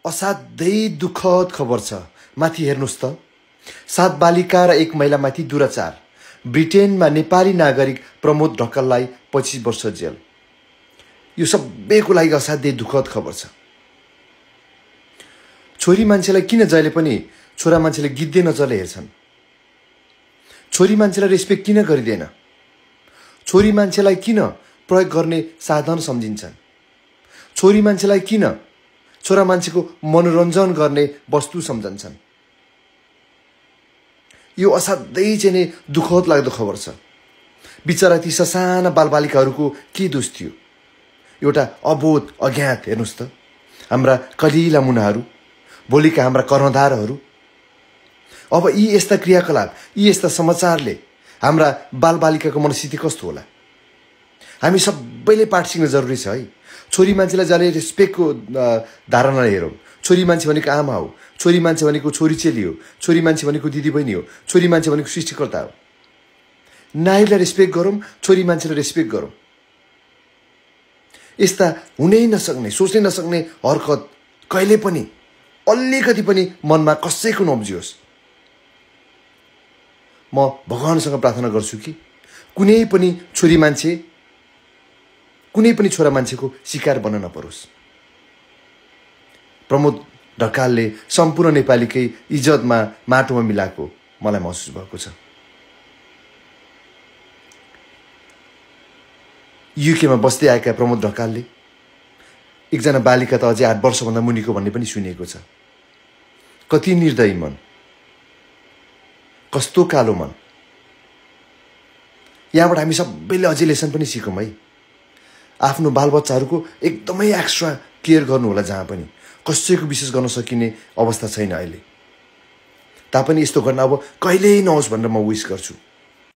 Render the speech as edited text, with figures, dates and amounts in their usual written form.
असाध्यै दुःखद खबर छ। माथि हेर्नुस् त, 7 बालिका र 1 महिलामाथि दुराचार। ब्रिटेनमा नेपाली नागरिक प्रमोद ढकाललाई 25 वर्ष जेल। यो सबैको लागि असाध्यै दुःखद खबर छ। छोरी मान्छेलाई किन जहिले पनि छोरा मान्छेले गिद्धे नजरले हेर्छन्? छोरी मान्छेलाई रेस्पेक्ट किन गरिँदैन? छोरी मान्छेलाई किन प्रयोग गर्ने साधन सम्झिन्छन्? छोरी मान्छेलाई किन छोरा मान्छेको मनोरञ्जन गर्ने वस्तु सम्झन्छन्? यो असाध्यै चाहिँ नै दुःखद लाग्दो खबर छ। बिचरा ती ससाना बालबालिकाहरूको के दोष थियो? एउटा अबोध अज्ञात। हेर्नुहोस् त, हाम्रा कलिला मुनाहरू, भोलिका हाम्रा कर्णधारहरू। अब यी यस्ता क्रियाकलाप, यी यस्ता समाचारले हाम्रा बालबालिकाको मनस्थिति कस्तो होला? हामी सबैले पाठ सिक्न जरुरी छ है। छोरी मान्छेलाई जहिले रेस्पेक्टको धारणाले हेरौँ। छोरी मान्छे भनेको आमा हो, छोरी मान्छे भनेको छोरी चेली हो, छोरी मान्छे भनेको दिदीबहिनी हो, छोरी मान्छे भनेको सृष्टिकर्ता हो। नारीलाई रेस्पेक्ट गरौँ, छोरी मान्छेलाई रेस्पेक्ट गरौँ। यस्ता हुनै नसक्ने, सोच्नै नसक्ने हरकत कहिले पनि अलिकति पनि मनमा कसैको नउब्जियोस्। म भगवानसँग प्रार्थना गर्छु कि कुनै पनि छोरी मान्छे, कुनै पनि छोरा मान्छेको शिकार बन्न नपरोस्। प्रमोद ढकालले सम्पूर्ण नेपालीकै इज्जतमा माटोमा मिलाएको मलाई महसुस भएको छ। युकेमा बस्दै आएका प्रमोद ढकालले एकजना बालिका त अझै 8 वर्षभन्दा मुनिको भन्ने पनि सुनिएको छ। कति निर्दयी मन, कस्तो कालो मन। यहाँबाट हामी सबैले अझै लेसन पनि सिकौँ है। आफ्नो बालबच्चाहरूको एकदमै एक्स्ट्रा केयर गर्नु होला। जहाँ पनि कसैको विशेष गर्न सकिने अवस्था छैन अहिले। तापनि यस्तो घटना अब कहिल्यै नहोस् भनेर म विश गर्छु।